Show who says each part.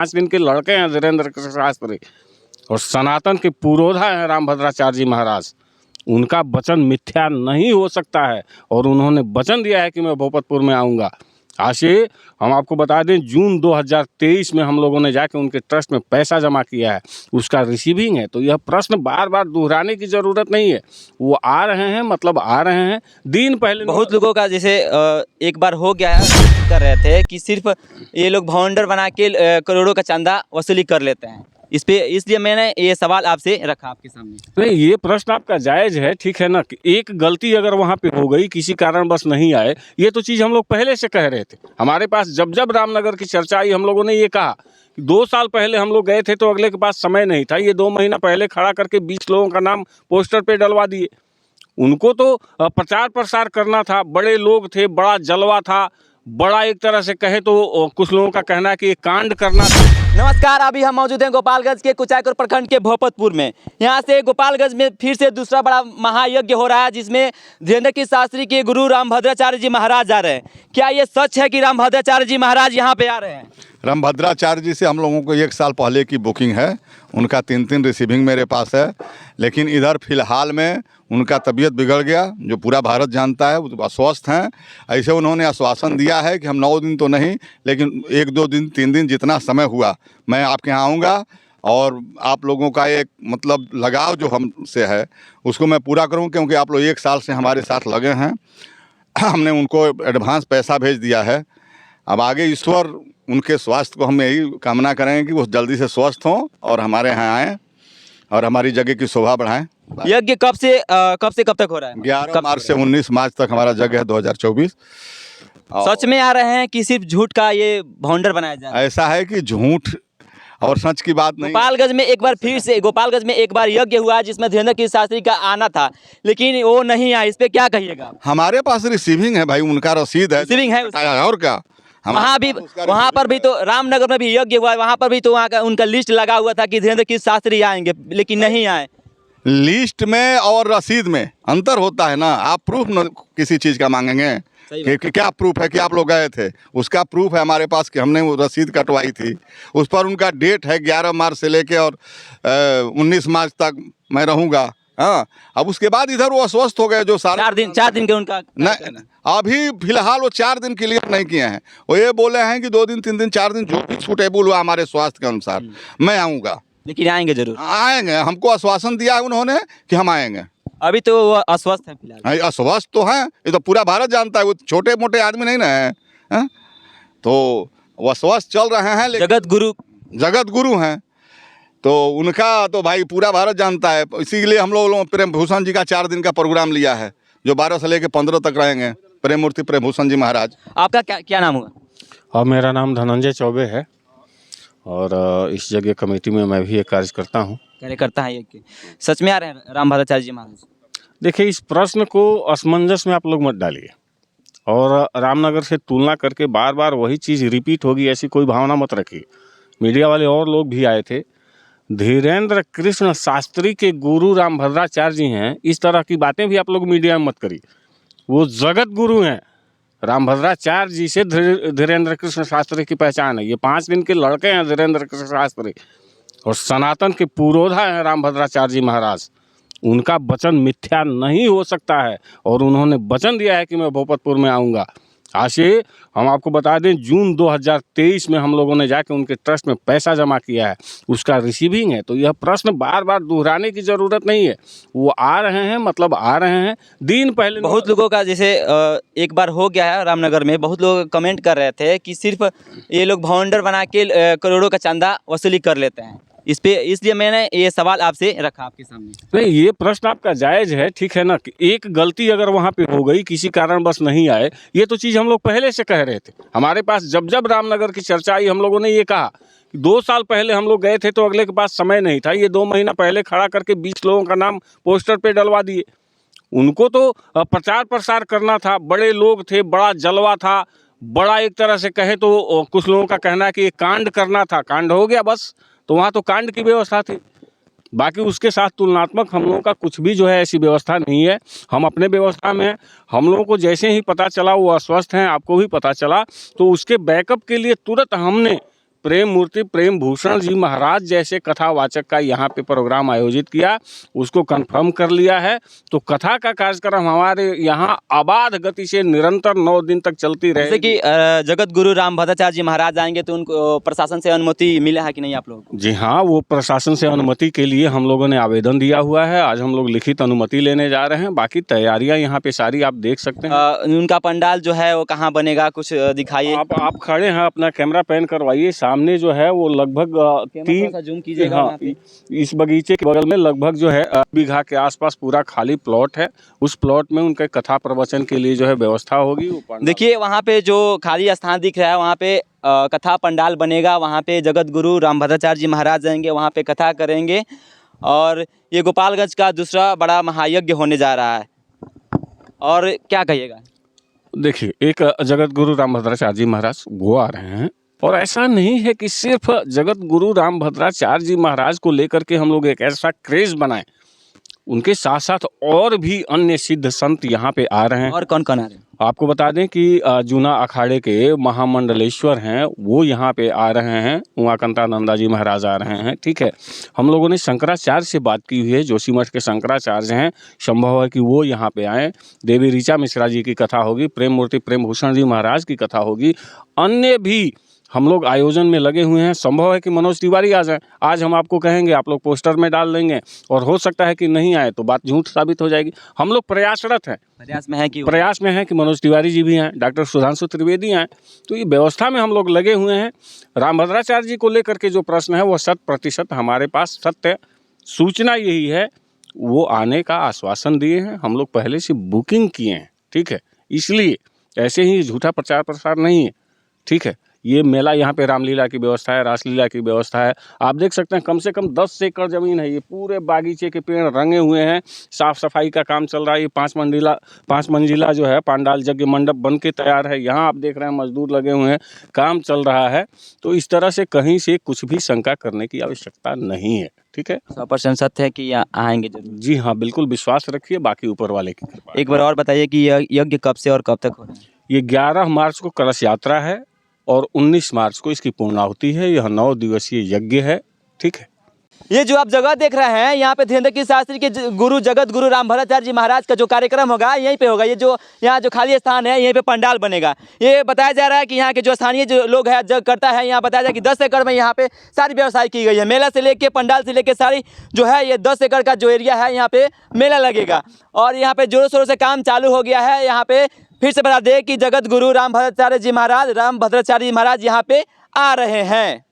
Speaker 1: 5 दिन के लड़के हैं धीरेन्द्र कृष्ण शास्त्री, और सनातन के पुरोधा हैं रामभद्राचार्य जी महाराज। उनका वचन मिथ्या नहीं हो सकता है, और उन्होंने वचन दिया है कि मैं भोपतपुर में आऊँगा। आज से हम आपको बता दें, जून 2023 में हम लोगों ने जाके उनके ट्रस्ट में पैसा जमा किया है, उसका रिसीविंग है। तो यह प्रश्न बार बार दोहराने की ज़रूरत नहीं है। वो आ रहे हैं, मतलब आ रहे हैं। दिन पहले
Speaker 2: बहुत लोगों का जैसे एक बार हो गया है, कर रहे थे कि सिर्फ ये लोग भावंडर बना के करोड़ों का चंदा वसूली कर लेते हैं। इस पे इसलिए मैंने ये सवाल आपसे रखा आपके सामने।
Speaker 1: नहीं, ये प्रश्न आपका जायज़ है, ठीक है ना। कि एक गलती अगर वहाँ पे हो गई, किसी कारणवश नहीं आए, ये तो चीज़ हम लोग पहले से कह रहे थे। हमारे पास जब जब रामनगर की चर्चा आई, हम लोगों ने ये कहा कि 2 साल पहले हम लोग गए थे तो अगले के पास समय नहीं था। ये 2 महीना पहले खड़ा करके 20 लोगों का नाम पोस्टर पे डलवा दिए। उनको तो प्रचार प्रसार करना था, बड़े लोग थे, बड़ा जलवा था, बड़ा एक तरह से कहे तो कुछ लोगों का कहना है कि ये कांड करना था।
Speaker 2: नमस्कार, अभी हम मौजूद हैं गोपालगंज के कुचायकोट प्रखंड के भोपतपुर में। यहाँ से गोपालगंज में फिर से दूसरा बड़ा महायज्ञ हो रहा है, जिसमें धीरेन्द्र कृष्ण शास्त्री के गुरु रामभद्राचार्य जी महाराज आ रहे हैं। क्या ये सच है कि रामभद्राचार्य जी महाराज यहाँ पे आ रहे हैं?
Speaker 3: रामभद्राचार्य जी से हम लोगों को 1 साल पहले की बुकिंग है। उनका 3 रिसीविंग मेरे पास है, लेकिन इधर फिलहाल में उनका तबीयत बिगड़ गया, जो पूरा भारत जानता है। वो तो अस्वस्थ हैं। ऐसे उन्होंने आश्वासन दिया है कि हम 9 दिन तो नहीं, लेकिन 1-2 दिन 3 दिन जितना समय हुआ मैं आपके यहाँ आऊँगा, और आप लोगों का एक मतलब लगाव जो हमसे है उसको मैं पूरा करूँ, क्योंकि आप लोग 1 साल से हमारे साथ लगे हैं। हमने उनको एडवांस पैसा भेज दिया है। अब आगे ईश्वर उनके स्वास्थ्य को हम यही कामना करेंगे कि वो जल्दी से स्वस्थ हों और हमारे यहाँ आएँ और हमारी जगह की शोभा बढ़ाएं।
Speaker 2: यज्ञ कब से कब तक हो रहा है?
Speaker 3: 11 मार्च से 19 मार्च तक हमारा जगह है 2024।
Speaker 2: सच में आ रहे हैं कि सिर्फ झूठ का ये भावंडर बनाया जा रहा है?
Speaker 3: ऐसा है कि झूठ और सच की बात नहीं।
Speaker 2: गोपालगंज में एक बार यज्ञ हुआ जिसमें धीरेन्द्र कृष्ण शास्त्री का आना था, लेकिन वो नहीं आया। इस पे क्या कहिएगा?
Speaker 3: हमारे पास रिसीविंग है भाई, उनका रसीद है,
Speaker 2: रिसीविंग है
Speaker 3: और क्या।
Speaker 2: वहाँ पर भी तो रामनगर में भी यज्ञ हुआ, वहाँ पर भी तो वहाँ का उनका लिस्ट लगा हुआ था कि धीरेन्द्र कृष्ण शास्त्री आएंगे, लेकिन नहीं आए।
Speaker 3: लिस्ट में और रसीद में अंतर होता है ना। आप प्रूफ किसी चीज़ का मांगेंगे कि क्या प्रूफ है कि आप लोग गए थे। उसका प्रूफ है हमारे पास कि हमने वो रसीद कटवाई थी। उस पर उनका डेट है 11 मार्च से लेके और 19 मार्च तक मैं रहूँगा। हाँ, अब उसके बाद इधर वो अस्वस्थ हो गए, जो 4
Speaker 2: दिन के उनका
Speaker 3: नहीं, अभी फिलहाल वो 4 दिन क्लियर नहीं किए हैं। वो ये बोले हैं कि 2 दिन 3 दिन 4 दिन जो भी सूटेबल हुआ हमारे स्वास्थ्य के अनुसार मैं आऊँगा।
Speaker 2: लेकिन आएंगे जरूर?
Speaker 3: आएंगे, हमको आश्वासन दिया है उन्होंने कि हम आएंगे।
Speaker 2: अभी तो वो अस्वस्थ है फिलहाल।
Speaker 3: अस्वस्थ तो हैं, ये तो पूरा भारत जानता है। वो छोटे मोटे आदमी नहीं ना है, तो वो अस्वस्थ चल रहे हैं। जगत गुरु हैं, तो उनका तो भाई पूरा भारत जानता है। इसीलिए हम लोग प्रेम भूषण जी का 4 दिन का प्रोग्राम लिया है, जो 12 से लेकर 15 तक रहेंगे। प्रेम मूर्ति प्रेम भूषण जी महाराज।
Speaker 2: आपका क्या नाम हुआ?
Speaker 1: मेरा नाम धनंजय चौबे है, और इस जगह कमेटी में मैं भी एक कार्यकर्ता हूँ।
Speaker 2: कार्यकर्ता है ये? सच में आ रहे हैं रामभद्राचार्य जी महाराज?
Speaker 1: देखिए, इस प्रश्न को असमंजस में आप लोग मत डालिए, और रामनगर से तुलना करके बार बार वही चीज़ रिपीट होगी ऐसी कोई भावना मत रखिए। मीडिया वाले और लोग भी आए थे। धीरेन्द्र कृष्ण शास्त्री के गुरु रामभद्राचार्य जी हैं, इस तरह की बातें भी आप लोग मीडिया में मत करिए। वो जगत गुरु हैं। रामभद्राचार्य जी से धीरेन्द्र कृष्ण शास्त्री की पहचान है। ये 5 दिन के लड़के हैं धीरेन्द्र कृष्ण शास्त्री, और सनातन के पुरोधा हैं रामभद्राचार्य जी महाराज। उनका वचन मिथ्या नहीं हो सकता है, और उन्होंने वचन दिया है कि मैं भोपतपुर में आऊँगा। आज से हम आपको बता दें, जून 2023 में हम लोगों ने जाके उनके ट्रस्ट में पैसा जमा किया है, उसका रिसीविंग है। तो यह प्रश्न बार बार दोहराने की ज़रूरत नहीं है। वो आ रहे हैं, मतलब आ रहे हैं। दिन पहले
Speaker 2: बहुत लोगों का जैसे एक बार हो गया है रामनगर में, बहुत लोग कमेंट कर रहे थे कि सिर्फ ये लोग भावंडर बना के करोड़ों का चंदा वसूली कर लेते हैं। इसलिए मैंने ये सवाल आपसे रखा आपके सामने।
Speaker 1: नहीं, ये प्रश्न आपका जायज़ है, ठीक है ना। कि एक गलती अगर वहाँ पे हो गई, किसी कारणवश नहीं आए, ये तो चीज़ हम लोग पहले से कह रहे थे। हमारे पास जब जब रामनगर की चर्चा आई, हम लोगों ने ये कहा कि 2 साल पहले हम लोग गए थे तो अगले के पास समय नहीं था। ये 2 महीना पहले खड़ा करके 20 लोगों का नाम पोस्टर पे डलवा दिए। उनको तो प्रचार प्रसार करना था, बड़े लोग थे, बड़ा जलवा था, बड़ा एक तरह से कहे तो कुछ लोगों का कहना है कि ये कांड करना था। कांड हो गया बस, तो वहाँ तो कांड की व्यवस्था थी। बाकी उसके साथ तुलनात्मक हम लोगों का कुछ भी जो है ऐसी व्यवस्था नहीं है। हम अपने व्यवस्था में, हम लोगों को जैसे ही पता चला वो अस्वस्थ हैं, आपको भी पता चला, तो उसके बैकअप के लिए तुरंत हमने प्रेम मूर्ति प्रेम भूषण जी महाराज जैसे कथावाचक का यहाँ पे प्रोग्राम आयोजित किया, उसको कंफर्म कर लिया है। तो कथा का कार्यक्रम हमारे यहाँ आबाद गति से निरंतर 9 दिन तक चलती
Speaker 2: जैसे
Speaker 1: रहेगी।
Speaker 2: कि जगत गुरु रामभद्राचार्य जी महाराज आएंगे तो उनको प्रशासन से अनुमति मिला है कि नहीं आप लोगों को?
Speaker 1: जी हाँ, वो प्रशासन से अनुमति के लिए हम लोगों ने आवेदन दिया हुआ है। आज हम लोग लिखित अनुमति लेने जा रहे हैं। बाकी तैयारियां यहाँ पे सारी आप देख सकते हैं।
Speaker 2: उनका पंडाल जो है वो कहाँ बनेगा, कुछ दिखाइए।
Speaker 1: आप खड़े हैं, अपना कैमरा पैन करवाइए। सामने जो है वो लगभग
Speaker 2: जूम कीजिएगा।
Speaker 1: हाँ, इस बगीचे के बगल में लगभग जो है बीघा के आसपास पूरा खाली प्लॉट है। उस प्लॉट में उनके कथा प्रवचन के लिए जो है व्यवस्था होगी।
Speaker 2: देखिए वहाँ पे जो खाली स्थान दिख रहा है वहाँ पे कथा पंडाल बनेगा। वहाँ पे जगत गुरु रामभद्राचार्य जी महाराज जाएंगे, वहाँ पे कथा करेंगे। और ये गोपालगंज का दूसरा बड़ा महायज्ञ होने जा रहा है। और क्या कहिएगा?
Speaker 1: देखिए, एक जगत गुरु रामभद्राचार्य जी महाराज वो आ रहे हैं, और ऐसा नहीं है कि सिर्फ जगत गुरु रामभद्राचार्य जी महाराज को लेकर के हम लोग एक ऐसा क्रेज बनाएं। उनके साथ साथ और भी अन्य सिद्ध संत यहाँ पे आ रहे हैं।
Speaker 2: और कौन कौन आ रहे हैं?
Speaker 1: आपको बता दें कि जूना अखाड़े के महामंडलेश्वर हैं, वो यहाँ पे आ रहे हैं। उमाकांतानंदा जी महाराज आ रहे हैं। ठीक है, हम लोगों ने शंकराचार्य से बात की हुई है। जोशीमठ के शंकराचार्य हैं, संभव है कि वो यहाँ पे आएँ। देवी ऋचा मिश्रा जी की कथा होगी, प्रेम मूर्ति प्रेम भूषण जी महाराज की कथा होगी। अन्य भी हम लोग आयोजन में लगे हुए हैं। संभव है कि मनोज तिवारी आ जाए। आज हम आपको कहेंगे, आप लोग पोस्टर में डाल देंगे, और हो सकता है कि नहीं आए तो बात झूठ साबित हो जाएगी। हम लोग प्रयासरत हैं,
Speaker 2: प्रयास में है कि
Speaker 1: मनोज तिवारी जी भी हैं, डॉक्टर सुधांशु त्रिवेदी हैं। तो ये व्यवस्था में हम लोग लगे हुए हैं। रामभद्राचार्य जी को लेकर के जो प्रश्न है वो 100% हमारे पास सत्य सूचना यही है। वो आने का आश्वासन दिए हैं, हम लोग पहले से बुकिंग किए हैं। ठीक है, इसलिए ऐसे ही झूठा प्रचार प्रसार नहीं है। ठीक है, ये मेला यहाँ पे रामलीला की व्यवस्था है, रासलीला की व्यवस्था है। आप देख सकते हैं कम से कम 10 एकड़ ज़मीन है। ये पूरे बागीचे के पेड़ रंगे हुए हैं, साफ़ सफाई का काम चल रहा है। ये 5 मंजिला जो है पांडाल यज्ञ मंडप बन के तैयार है। यहाँ आप देख रहे हैं मजदूर लगे हुए हैं, काम चल रहा है। तो इस तरह से कहीं से कुछ भी शंका करने की आवश्यकता नहीं है। ठीक है,
Speaker 2: 100% सत्य है कि आएंगे जरूर?
Speaker 1: जी हाँ, बिल्कुल विश्वास रखिए, बाकी ऊपर वाले की कृपा।
Speaker 2: एक बार और बताइए कि यह यज्ञ कब से और कब तक हो रहा है?
Speaker 1: ये 11 मार्च को कलश यात्रा है और 19 मार्च को इसकी पूर्णाहुति है। यह 9 दिवसीय यज्ञ है। ठीक है,
Speaker 2: ये जो आप जगह देख रहे हैं यहाँ पे धीरेन्द्र कीर्ति शास्त्री के गुरु जगत गुरु रामभद्राचार्य जी महाराज का जो कार्यक्रम होगा यहीं पे होगा। ये जो यहाँ जो खाली स्थान है यहीं पे पंडाल बनेगा। ये बताया जा रहा है कि यहाँ के जो स्थानीय जो लोग हैं जग करता है, यहाँ बताया जाए कि 10 एकड़ में यहाँ पे सारी व्यवस्था की गई है। मेला से लेके पंडाल से लेके सारी जो है ये 10 एकड़ का जो एरिया है यहाँ पे मेला लगेगा। और यहाँ पे जोरों शोरों से काम चालू हो गया है। यहाँ पे फिर से बता दें कि जगत गुरु रामभद्राचार्य जी महाराज यहाँ पे आ रहे हैं।